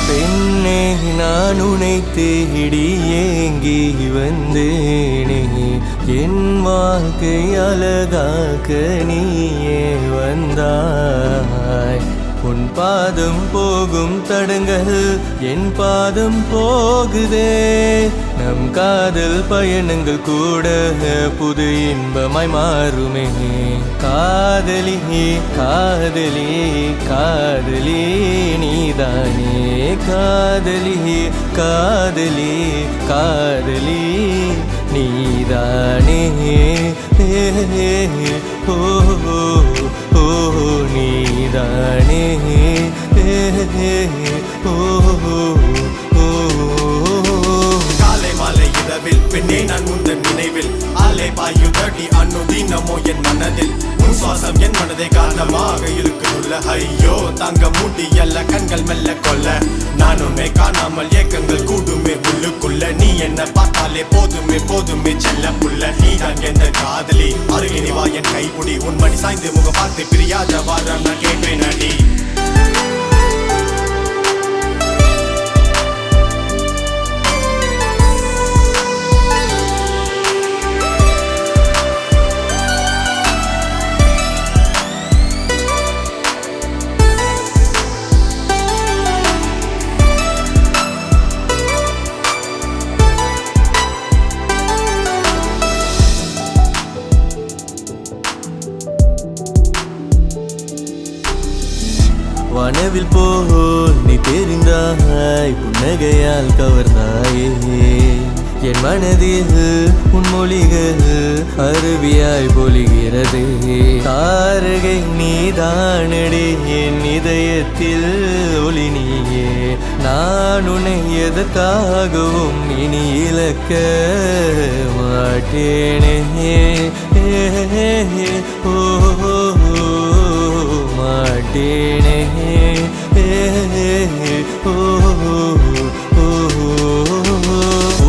பெண்ணே நான் உன்னை தேடி ஏங்கி வந்தேனே என் வாழ்க்கை அழகாக்க நீயே வந்தாய் உன் பாதம் போகும் தடங்கள் என் பாதம் போகுதே நம் காதல் பயணங்கள் கூட புது இன்பமாய் மாறுமே காதலி காதலி காதலி நீதானே காதலி காதலி காதலி நீதானே ஓ ஓ நீதானே ஓ காலை மாலை இரவில் பெண்ணே நான் உந்தன் நினைவில் ஆலை பாயுதடி அன்னுதினமோ என் மனதில் உன் சுவாசம் என் மனதை காரணமாக இருக்குதுள்ள ஐயோ தாங்க முடியல்ல கண்கள் மெல்ல கொல்ல நான் உன்னை காணாமல் ஏக்கங்கள் கூடுமே உள்ளுக்குள்ள நீ என்ன பார்த்தாலே போதுமே போதுமே செல்ல புள்ள நீதான் எந்த காதலி அருகினி வா என் கைப்புடி உன் மடி சாய்ந்து முகம் பார்த்து பிரியாத வாரம் நான் கேட்பேன் அடி வானவில் போல் நீ தெரிந்தாய் புன்னகையால் கவர்ந்தாயே என் மனதில் உன் மொழிகள் அருவியாய் பொழிகிறது தாரகை நீதானடி என் இதயத்தில் ஒளி நீயே நான் உன்னை எதற்காகவும் இனி இழக்க மாட்டேனே ஓ மாட்டேனே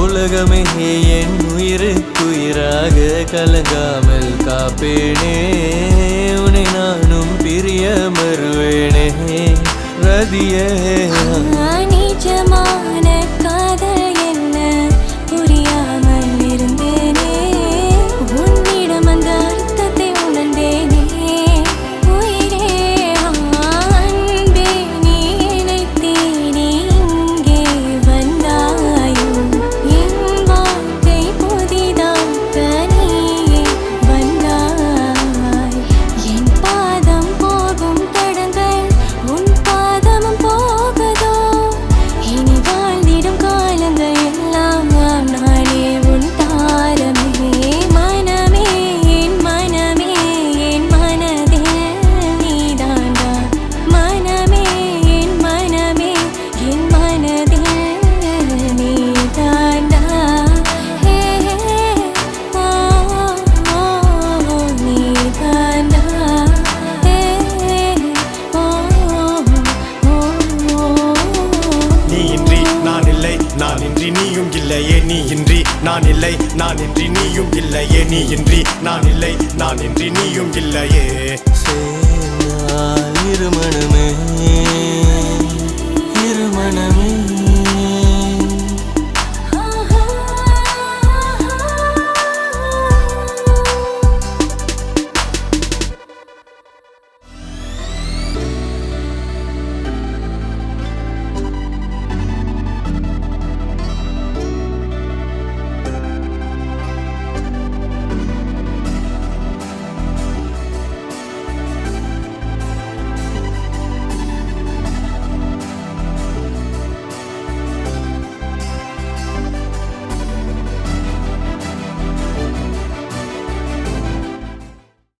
உலகமே என் உயிருக்குயிராக கலங்காமல் காப்பேனே உன்னை நானும் பிரிய மறுவேனே ரதியே நிஜமான காதல் என்ன புரியாமல் இருந்தேனே உன்னிடம் அந்த அர்த்தத்தை உணர்ந்தேனே உயிரே அன்பே நீ என்னை தேடி இங்கே வந்தாயோ என் வாழ்க்கை புதிதாக்க நீயே வந்தாய் என் பாதம் போகும் தடங்கள் உன் பாதமும் போகுதோ இனி வாழ்ந்திடும் காலங்கள் எல்லாம் நானே உன் தாரமே மனமே என் மனதில் நீதாண்டா மனமே என் மனதில் நீதாண்டா ஹே ஓ நீதாண்டா ஹே ஓ நீ இன்றி நான் இல்லை நான் இன்றி நீயும் இல்லையே நீ இன்றி நான் இல்லை நான் இன்றி நீயும் இல்லையே நீ இன்றி நான் இல்லை நான் இன்றி நீயும் இல்லையே சேர்ந்தால் இருமணம்